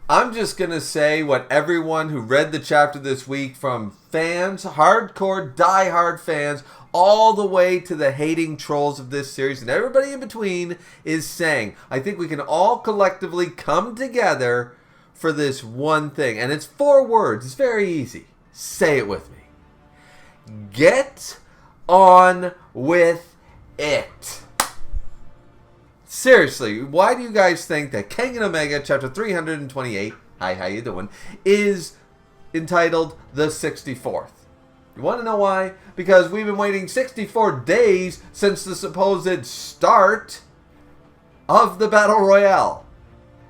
I'm just going to say what everyone who read the chapter this week, from fans, hardcore, diehard fans, all the way to the hating trolls of this series and everybody in between, is saying. I think we can all collectively come together for this one thing. And it's 4 words. It's very easy. Say it with me. Get on with it. Seriously, why do you guys think that Kengan Omega chapter 328, hi, how you doing, is entitled the 64th? You want to know why? Because we've been waiting 64 days since the supposed start of the Battle Royale.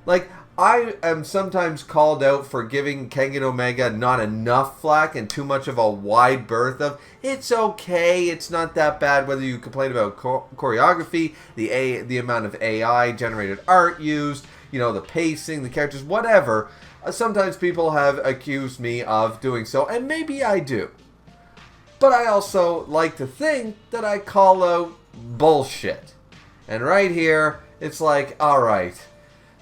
Like, I am sometimes called out for giving Kengan Omega not enough flack and too much of a wide berth of, it's okay, it's not that bad, whether you complain about choreography, the amount of AI generated art used, you know, the pacing, the characters, whatever. Sometimes people have accused me of doing so, and maybe I do. But I also like to think that I call out bullshit. And right here, it's like, alright,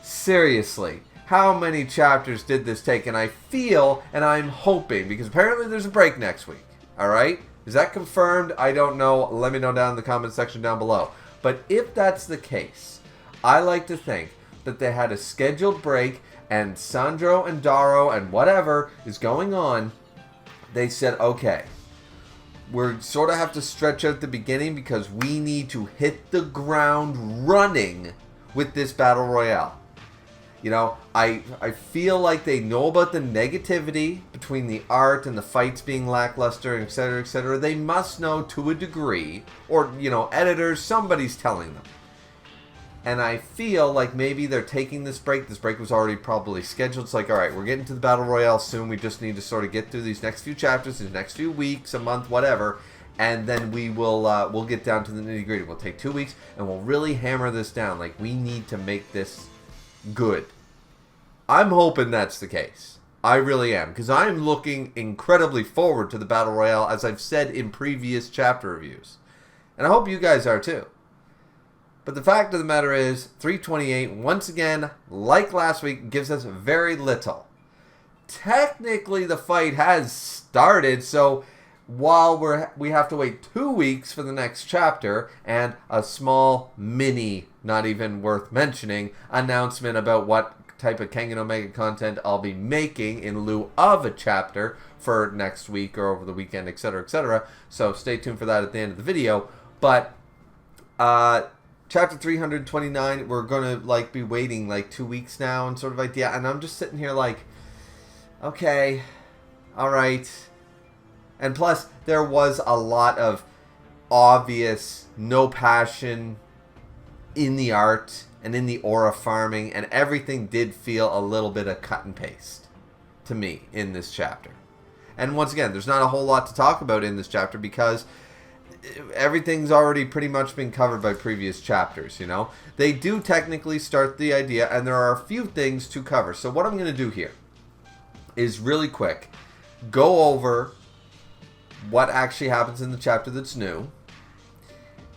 seriously, how many chapters did this take? And I feel, and I'm hoping, because apparently there's a break next week, alright? Is that confirmed? I don't know. Let me know down in the comment section down below. But if that's the case, I like to think that they had a scheduled break, and Sandro and Daro and whatever is going on, they said, okay, we're sort of have to stretch out the beginning because we need to hit the ground running with this Battle Royale. You know, I feel like they know about the negativity between the art and the fights being lackluster, etc., etc. They must know to a degree, or, you know, editors, somebody's telling them. And I feel like maybe they're taking this break. This break was already probably scheduled. It's like, all right, we're getting to the Battle Royale soon. We just need to sort of get through these next few chapters, these next few weeks, a month, whatever. And then we'll get down to the nitty gritty. We'll take 2 weeks and we'll really hammer this down. Like, we need to make this good. I'm hoping that's the case. I really am. Because I'm looking incredibly forward to the Battle Royale, as I've said in previous chapter reviews. And I hope you guys are too. But the fact of the matter is, 328, once again, like last week, gives us very little. Technically, the fight has started, so while we have to wait 2 weeks for the next chapter, and a small, mini, not even worth mentioning, announcement about what type of Kengan Omega content I'll be making in lieu of a chapter for next week or over the weekend, etc., etc. So stay tuned for that at the end of the video. But, chapter 329, we're going to, like, be waiting, like, 2 weeks now and sort of idea. And I'm just sitting here like, okay, alright. And plus, there was a lot of obvious no passion in the art and in the aura farming, and everything did feel a little bit of cut and paste to me in this chapter. And once again, there's not a whole lot to talk about in this chapter because everything's already pretty much been covered by previous chapters, you know. They do technically start the idea, and there are a few things to cover. So what I'm going to do here is really quick go over what actually happens in the chapter that's new,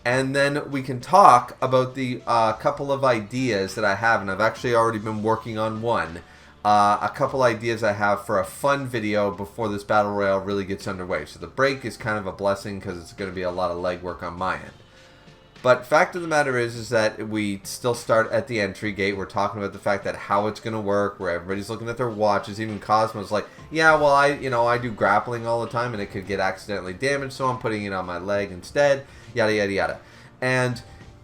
and then we can talk about the couple of ideas that I have, and I've actually already been working on one. A couple ideas I have for a fun video before this Battle Royale really gets underway. So the break is kind of a blessing because it's going to be a lot of legwork on my end. But fact of the matter is that we still start at the entry gate. We're talking about the fact that how it's going to work, where everybody's looking at their watches. Even Cosmo's like, yeah, well, I do grappling all the time and it could get accidentally damaged, so I'm putting it on my leg instead, yada, yada, yada. And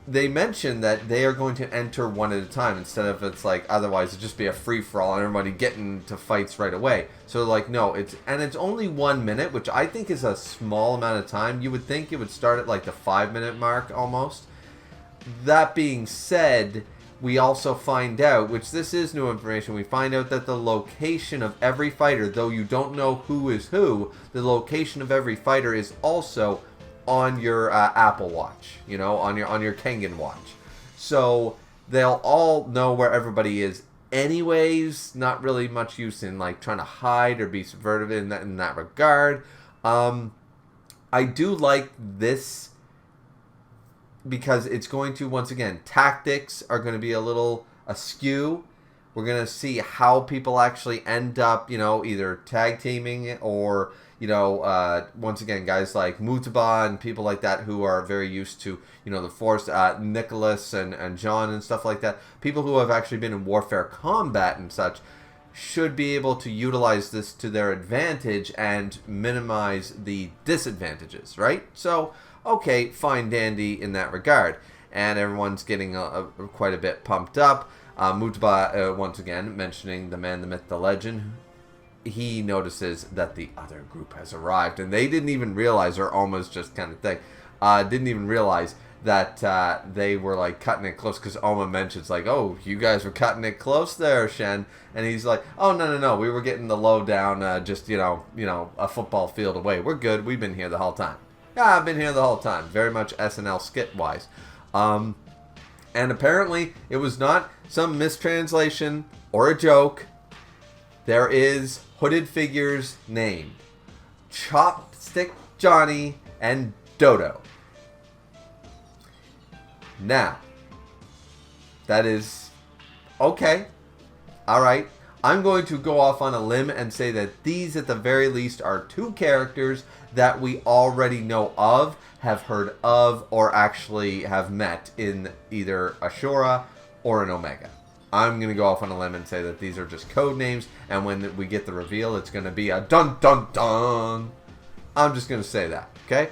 they mentioned that they are going to enter one at a time instead of it's like otherwise it'd just be a free-for-all and everybody getting to fights right away. So like, no, it's only 1 minute, which I think is a small amount of time. You would think it would start at like the 5-minute mark almost. That being said, we also find out, which this is new information, we find out that the location of every fighter, though you don't know who is who, the location of every fighter is also on your Apple Watch, you know, on your Kengan watch. So they'll all know where everybody is anyways. Not really much use in like trying to hide or be subversive in that regard. I do like this because it's going to, once again, tactics are going to be a little askew. We're going to see how people actually end up, either tag teaming or, once again, guys like Mutaba and people like that who are very used to, the Force, Nicholas and John and stuff like that. People who have actually been in warfare combat and such should be able to utilize this to their advantage and minimize the disadvantages, right? So, okay, fine dandy in that regard. And everyone's getting quite a bit pumped up. Mutaba, once again, mentioning the man, the myth, the legend. He notices that the other group has arrived. And they didn't even realize, or almost just kind of thing, didn't even realize that they were like cutting it close, because Oma mentions like, oh, you guys were cutting it close there, Shen, and he's like, oh, no, we were getting the lowdown, just a football field away. We're good. We've been here the whole time. Yeah, I've been here the whole time. Very much SNL skit wise, and apparently it was not some mistranslation or a joke. There is hooded figures named Chopstick Johnny and Dodo. Now, that is okay. Alright. I'm going to go off on a limb and say that these, at the very least, are two characters that we already know of, have heard of, or actually have met in either Ashura or an Omega. I'm going to go off on a limb and say that these are just code names, and when we get the reveal, it's going to be a dun dun dun. I'm just going to say that, okay?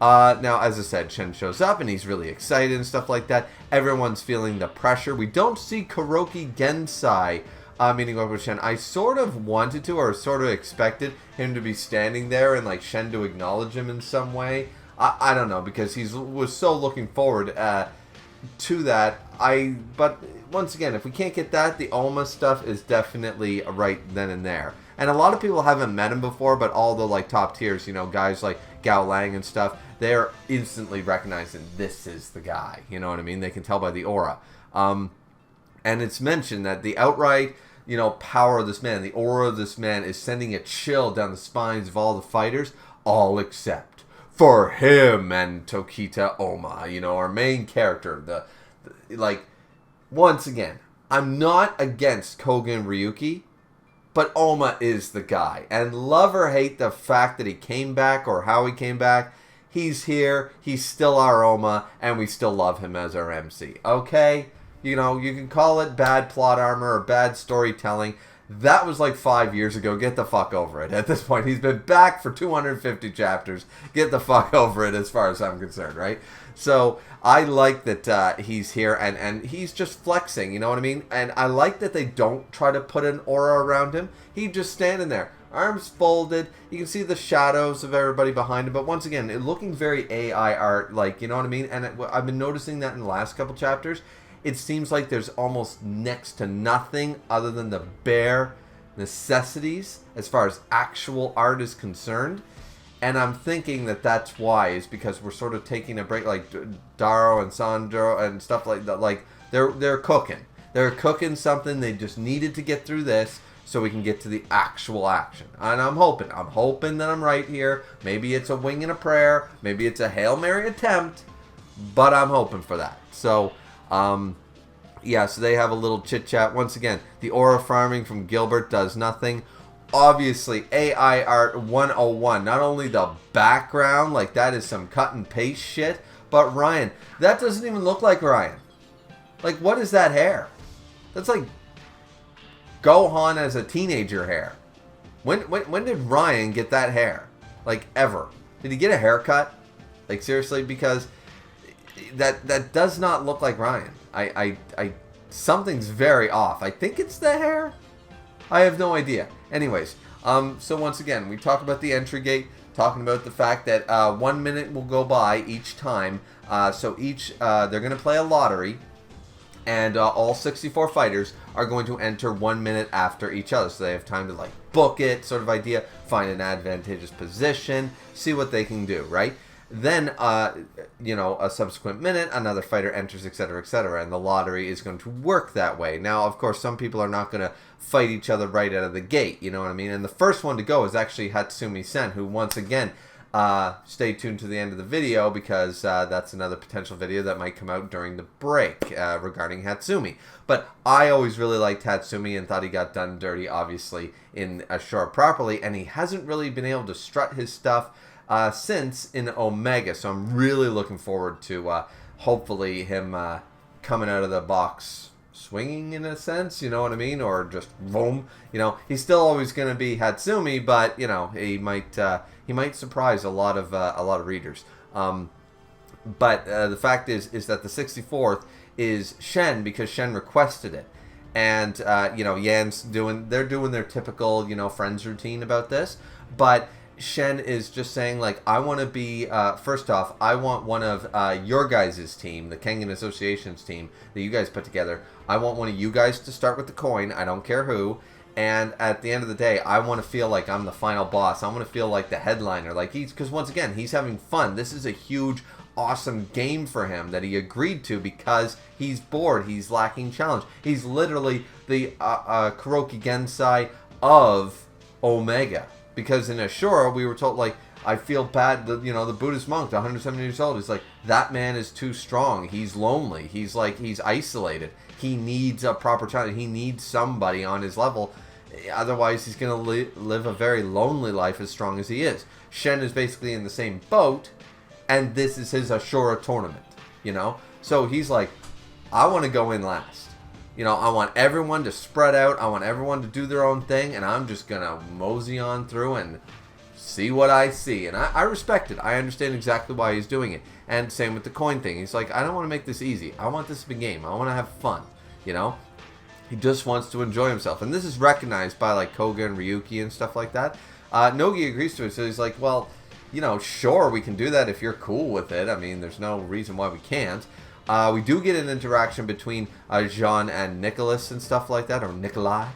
Now, as I said, Shen shows up, and he's really excited and stuff like that. Everyone's feeling the pressure. We don't see Kuroki Gensai meeting up with Shen. I sort of wanted to, or sort of expected him to be standing there and, like, Shen to acknowledge him in some way. I don't know, because he was so looking forward to that. But once again, if we can't get that, the Oma stuff is definitely right then and there. And a lot of people haven't met him before, but all the like top tiers, guys like Gao Lang and stuff, they're instantly recognizing this is the guy. You know what I mean? They can tell by the aura. And it's mentioned that the outright, power of this man, the aura of this man is sending a chill down the spines of all the fighters, all except for him and Tokita Oma, our main character. Once again, I'm not against Koga Ryuki, but Oma is the guy. And love or hate the fact that he came back or how he came back, he's here, he's still our Oma, and we still love him as our MC. Okay? You can call it bad plot armor or bad storytelling. That was like 5 years ago. Get the fuck over it. At this point, he's been back for 250 chapters. Get the fuck over it as far as I'm concerned, right? So I like that he's here and he's just flexing, you know what I mean? And I like that they don't try to put an aura around him. He's just standing there, arms folded. You can see the shadows of everybody behind him. But once again, it looking very AI art, like, you know what I mean? And I've been noticing that in the last couple chapters. It seems like there's almost next to nothing other than the bare necessities as far as actual art is concerned. And I'm thinking that that's why, is because we're sort of taking a break, like Daro and Sandro and stuff like that. Like, they're cooking. They're cooking something. They just needed to get through this so we can get to the actual action. And I'm hoping that I'm right here. Maybe it's a wing and a prayer. Maybe it's a Hail Mary attempt. But I'm hoping for that. So, yeah, so they have a little chit-chat. Once again, the aura farming from Gilbert does nothing. Obviously, AI Art 101. Not only the background, like that is some cut and paste shit, but Ryan, that doesn't even look like Ryan. Like, what is that hair? That's like Gohan as a teenager hair. When did Ryan get that hair? Like, ever? Did he get a haircut? Like, seriously? Because that does not look like Ryan. Something's very off. I think it's the hair. I have no idea. Anyways, so once again, we talk about the entry gate, talking about the fact that 1 minute will go by each time. So they're going to play a lottery, and all 64 fighters are going to enter 1 minute after each other. So they have time to like book it, sort of idea, find an advantageous position, see what they can do, right? Then, a subsequent minute, another fighter enters, etc., etc., and the lottery is going to work that way. Now, of course, some people are not going to fight each other right out of the gate, you know what I mean? And the first one to go is actually Hatsumi Sen, who, once again, Stay tuned to the end of the video because that's another potential video that might come out during the break regarding Hatsumi. But I always really liked Hatsumi and thought he got done dirty, obviously, in Ashura properly, and he hasn't really been able to strut his stuff since in Omega. So I'm really looking forward to hopefully him coming out of the box swinging in a sense, you know what I mean, or just boom. You know, he's still always going to be Hatsumi, but you know he might surprise a lot of readers. But the fact is that the 64th is Shen because Shen requested it, and you know Yan's doing their typical friends routine about this, but Shen is just saying like I want to be first off I want one of your guys' team, the Kengan Association's team that you guys put together. I want one of you guys to start with the coin. I don't care who. And at the end of the day, I want to feel like I'm the final boss. I want to feel like the headliner. Like because once again, he's having fun. This is a huge, awesome game for him that he agreed to because he's bored. He's lacking challenge. He's literally the Kuroki Gensai of Omega. Because in Ashura, we were told, like, I feel bad, the Buddhist monk, the 170 years old, is like, that man is too strong. He's lonely. He's isolated. He needs a proper challenge. He needs somebody on his level. Otherwise, he's going to live a very lonely life as strong as he is. Shen is basically in the same boat, and this is his Ashura tournament, So he's like, I want to go in last. I want everyone to spread out. I want everyone to do their own thing, and I'm just going to mosey on through and see what I see. And I respect it. I understand exactly why he's doing it. And same with the coin thing. He's like, I don't want to make this easy. I want this to be a game. I want to have fun, He just wants to enjoy himself. And this is recognized by, like, Koga and Ryuki and stuff like that. Nogi agrees to it, so he's like, well, sure, we can do that if you're cool with it. I mean, there's no reason why we can't. We do get an interaction between Jean and Nicholas and stuff like that, or Nikolai.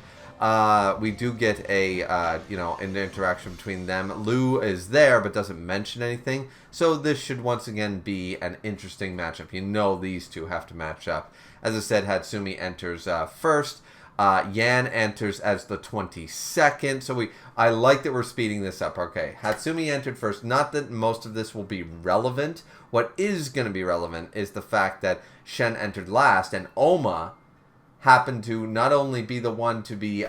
We do get an interaction between them. Lou is there, but doesn't mention anything. So this should once again be an interesting matchup. These two have to match up. As I said, Hatsumi enters first. Yan enters as the 22nd. So I like that we're speeding this up. Okay, Hatsumi entered first. Not that most of this will be relevant. What is going to be relevant is the fact that Shen entered last, and Oma happened to not only be the one to be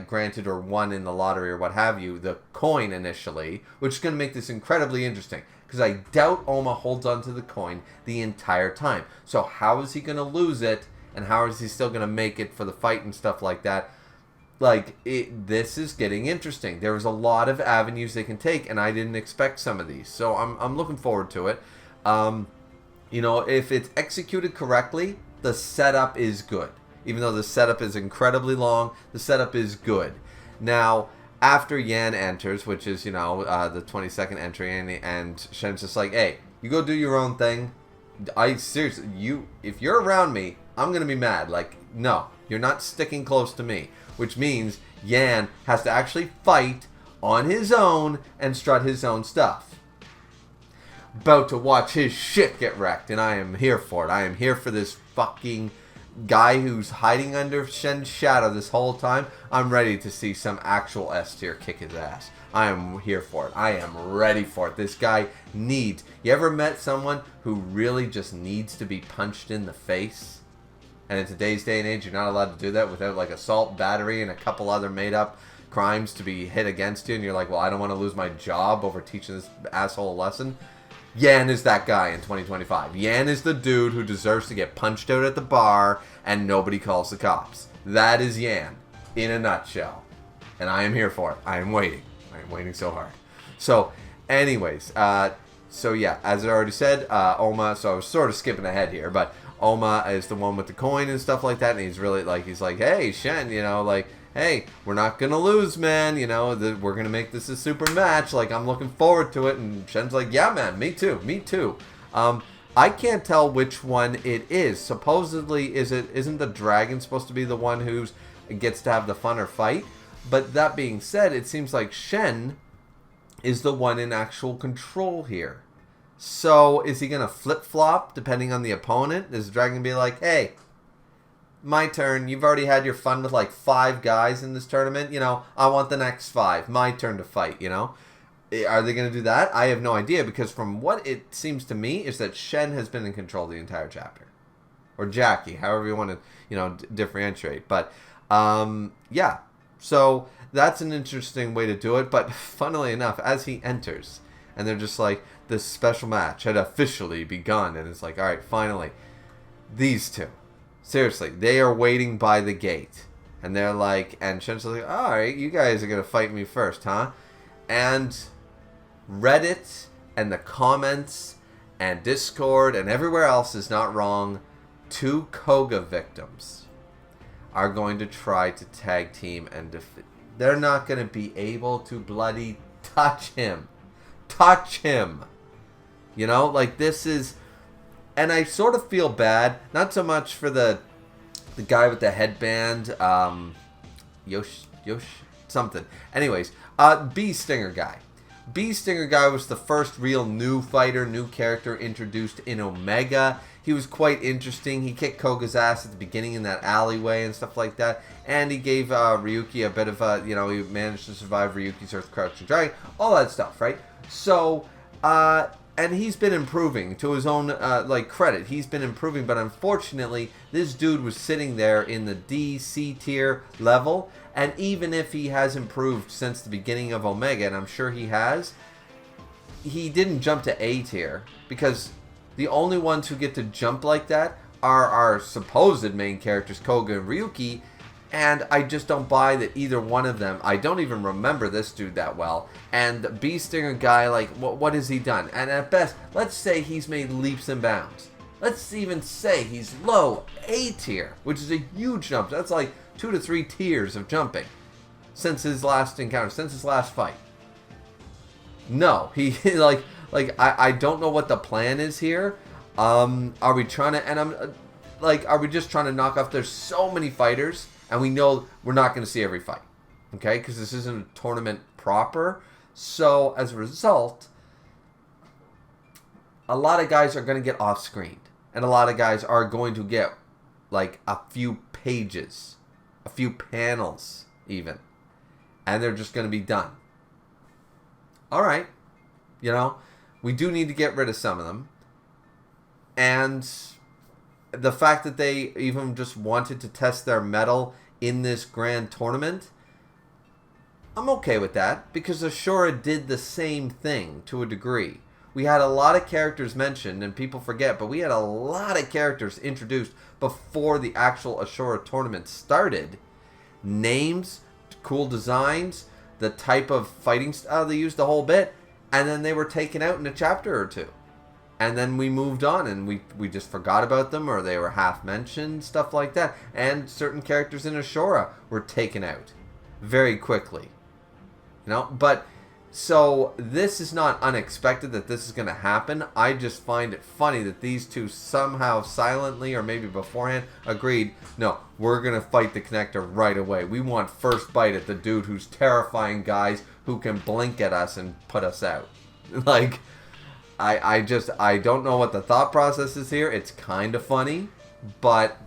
granted or won in the lottery or what have you, the coin initially, which is going to make this incredibly interesting. Because I doubt Oma holds onto the coin the entire time. So how is he going to lose it? And how is he still going to make it for the fight and stuff like that? This is getting interesting. There's a lot of avenues they can take, and I didn't expect some of these. So I'm looking forward to it. If it's executed correctly, the setup is good. Even though the setup is incredibly long, the setup is good. Now, after Yan enters, which is, the 22nd entry, and Shen's just like, hey, you go do your own thing. Seriously, if you're around me, I'm going to be mad. Like, no, you're not sticking close to me. Which means Yan has to actually fight on his own and strut his own stuff. About to watch his shit get wrecked, and I am here for it. I am here for this fucking guy who's hiding under Shen's shadow this whole time. I'm ready to see some actual S tier kick his ass. I am here for it. I am ready for it. This guy needs... You ever met someone who really just needs to be punched in the face? And in today's day and age, you're not allowed to do that without like assault, battery, and a couple other made-up crimes to be hit against you. And you're like, well, I don't want to lose my job over teaching this asshole a lesson. Yan is that guy in 2025. Yan is the dude who deserves to get punched out at the bar and nobody calls the cops. That is Yan in a nutshell. And I am here for it. I am waiting. I am waiting so hard. So, anyways, so yeah, as I already said, Oma, so I was sort of skipping ahead here, but Oma is the one with the coin and stuff like that, and he's really like, hey, Shen, hey, we're not going to lose, man, we're going to make this a super match, I'm looking forward to it, and Shen's like, yeah, man, me too. I can't tell which one it is. Supposedly, isn't the dragon supposed to be the one who gets to have the funner fight? But that being said, it seems like Shen is the one in actual control here. So, is he going to flip-flop depending on the opponent? Is the dragon be like, hey, my turn. You've already had your fun with 5 guys in this tournament. I want the next 5. My turn to fight, Are they going to do that? I have no idea, because from what it seems to me is that Shen has been in control the entire chapter. Or Jackie, however you want to, differentiate. But, yeah. So, that's an interesting way to do it. But, funnily enough, as he enters, and they're just like, this special match had officially begun. And it's like, all right, finally. These two. Seriously, they are waiting by the gate. And they're like, and Shen's like, all right, you guys are going to fight me first, huh? And Reddit and the comments and Discord and everywhere else is not wrong. 2 Koga victims are going to try to tag team and defeat. They're not going to be able to bloody touch him. Touch him. Like this is... And I sort of feel bad, not so much for the guy with the headband, Yosh, something. Anyways, Bee Stinger guy. Bee Stinger guy was the first real new fighter, new character introduced in Omega. He was quite interesting. He kicked Koga's ass at the beginning in that alleyway and stuff like that. And he gave Ryuki a bit of a, he managed to survive Ryuki's Earth Crouching Dragon. All that stuff, right? So, and he's been improving to his own, credit. He's been improving, but unfortunately, this dude was sitting there in the D, C tier level. And even if he has improved since the beginning of Omega, and I'm sure he has, he didn't jump to A tier. Because the only ones who get to jump like that are our supposed main characters, Koga and Ryuki. And I just don't buy that either one of them. I don't even remember this dude that well. And the Bee Stinger guy, like, what has he done? And at best, let's say he's made leaps and bounds. Let's even say he's low A tier, which is a huge jump. That's like 2 to 3 tiers of jumping since his last encounter, since his last fight. No, he I don't know what the plan is here. Are we trying to? And are we just trying to knock off? There's so many fighters, and we know we're not going to see every fight, okay? Because this isn't a tournament proper. So as a result, a lot of guys are going to get off-screened. And a lot of guys are going to get, like, a few pages, a few panels, even. And they're just going to be done. All right. We do need to get rid of some of them. And the fact that they even just wanted to test their mettle in this grand tournament, I'm okay with that. Because Ashura did the same thing to a degree. We had a lot of characters mentioned, and people forget, but we had a lot of characters introduced before the actual Ashura tournament started. Names, cool designs, the type of fighting style they used, the whole bit, and then they were taken out in a chapter or two. And then we moved on, and we just forgot about them, or they were half mentioned, stuff like that. And certain characters in Ashura were taken out very quickly. But... So, this is not unexpected that this is going to happen. I just find it funny that these two somehow silently, or maybe beforehand, agreed, no, we're going to fight the Connector right away. We want first bite at the dude who's terrifying guys who can blink at us and put us out. I don't know what the thought process is here. It's kind of funny, but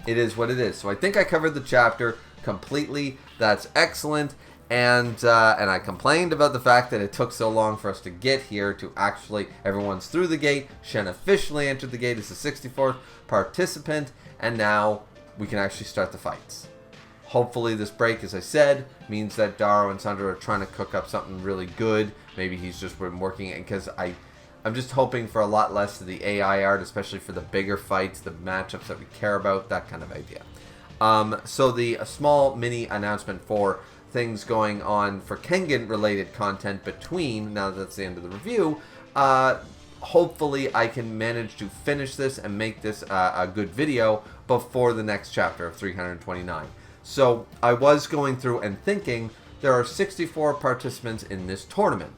it is what it is. So, I think I covered the chapter completely. That's excellent. And I complained about the fact that it took so long for us to get here to actually, everyone's through the gate. Shen officially entered the gate as the 64th participant, and now we can actually start the fights. Hopefully this break, as I said, means that Daro and Sandra are trying to cook up something really good. Maybe he's just been working it, because I'm just hoping for a lot less of the AI art, especially for the bigger fights, the matchups that we care about, that kind of idea. So a small mini announcement for things going on for Kengan related content between, now that's the end of the review, hopefully I can manage to finish this and make this a good video before the next chapter of 329. So I was going through and thinking there are 64 participants in this tournament,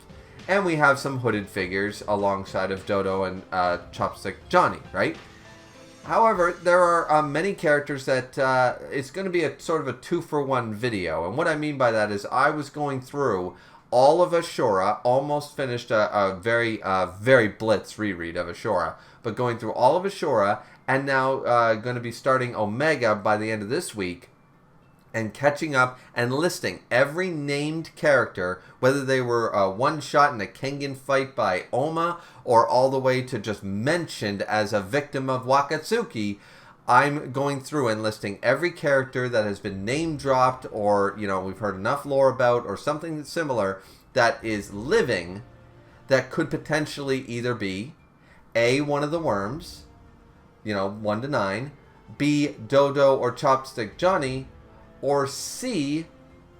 and we have some hooded figures alongside of Dodo and Chopstick Johnny, right? However, there are many characters that it's going to be a sort of a 2-for-1 video. And what I mean by that is I was going through all of Ashura, almost finished a very blitz reread of Ashura, but going through all of Ashura, and now going to be starting Omega by the end of this week. and catching up and listing every named character, whether they were one shot in a Kengan fight by Oma or all the way to just mentioned as a victim of Wakatsuki. I'm going through and listing every character that has been name dropped or, you know, we've heard enough lore about or something similar that is living that could potentially either be A, one of the worms, you know, 1 to 9, B, Dodo or Chopstick Johnny, or C,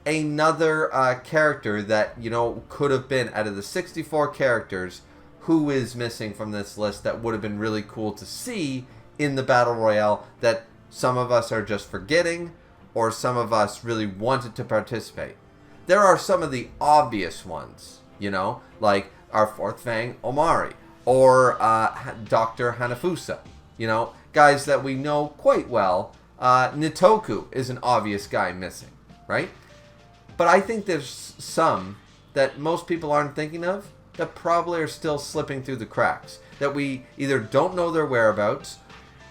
another character that, you know, could have been out of the 64 characters who is missing from this list that would have been really cool to see in the Battle Royale that some of us are just forgetting or some of us really wanted to participate. There are some of the obvious ones, you know, like our fourth Fang Omari or Dr. Hanafusa, you know, guys that we know quite well. Nitoku is an obvious guy missing, right? But I think there's some that most people aren't thinking of that probably are still slipping through the cracks, that we either don't know their whereabouts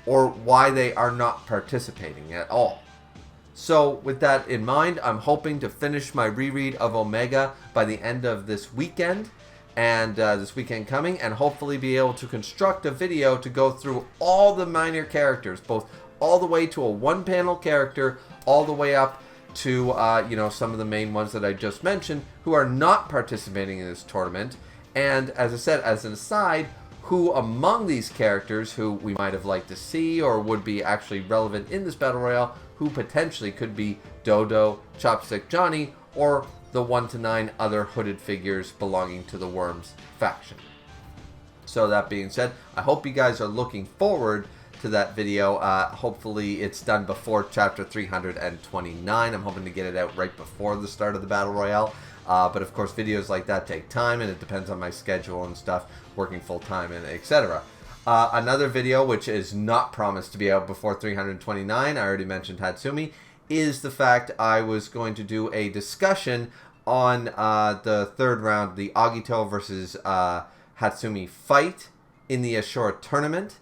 or why they are not participating at all. So with that in mind, I'm hoping to finish my reread of Omega by the end of this weekend and this weekend coming, and hopefully be able to construct a video to go through all the minor characters, both all the way to a one-panel character, all the way up to, you know, some of the main ones that I just mentioned who are not participating in this tournament. And as I said, as an aside, who among these characters who we might have liked to see or would be actually relevant in this Battle Royale, who potentially could be Dodo, Chopstick Johnny, or the 1 to 9 other hooded figures belonging to the Worms faction. So that being said, I hope you guys are looking forward to that video. Hopefully it's done before chapter 329. I'm hoping to get it out right before the start of the Battle Royale. But of course videos like that take time and it depends on my schedule and stuff, working full time and etc. Another video which is not promised to be out before 329, I already mentioned Hatsumi, is the fact I was going to do a discussion on the third round, the Agito versus Hatsumi fight in the Ashura tournament,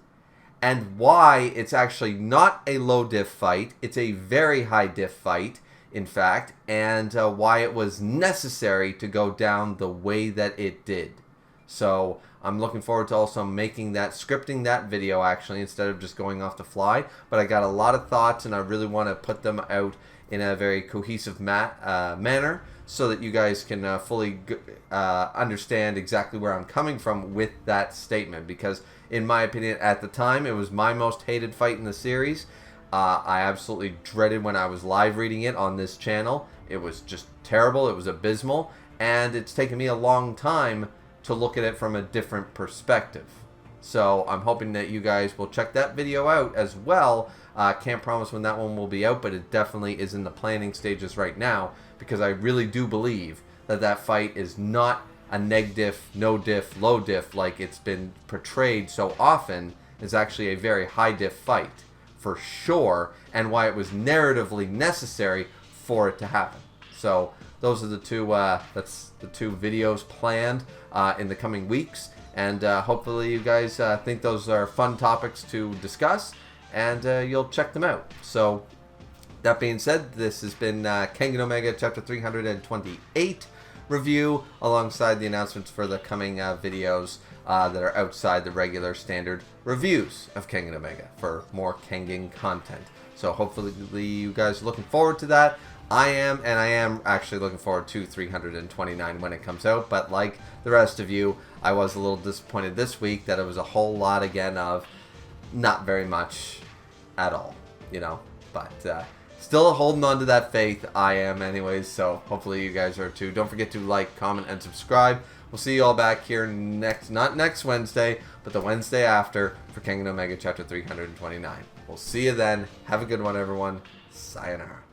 and why it's actually not a low diff fight, it's a very high diff fight, in fact, and why it was necessary to go down the way that it did. So I'm looking forward to also making that, scripting that video actually, instead of just going off the fly. But I got a lot of thoughts and I really want to put them out in a very cohesive manner so that you guys can fully understand exactly where I'm coming from with that statement. Because in my opinion, at the time, it was my most hated fight in the series. I absolutely dreaded when I was live reading it on this channel. It was just terrible. It was abysmal. And it's taken me a long time to look at it from a different perspective. So I'm hoping that you guys will check that video out as well. Can't promise when that one will be out, but it definitely is in the planning stages right now, because I really do believe that that fight is not a neg diff, no diff, low diff like it's been portrayed so often. It's actually a very high diff fight for sure, and why it was narratively necessary for it to happen. So those are the two that's the two videos planned in the coming weeks, and hopefully you guys think those are fun topics to discuss, and you'll check them out. So that being said, this has been Kengan Omega Chapter 328 review, alongside the announcements for the coming videos that are outside the regular standard reviews of Kengan Omega for more Kengan content. So hopefully you guys are looking forward to that. I am, and I am actually looking forward to 329 when it comes out, but like the rest of you, I was a little disappointed this week that it was a whole lot again of not very much at all, you know, but still holding on to that faith. I am anyways, so hopefully you guys are too. Don't forget to like, comment, and subscribe. We'll see you all back here not next Wednesday, but the Wednesday after for Kengan Omega Chapter 329. We'll see you then. Have a good one, everyone. Sayonara.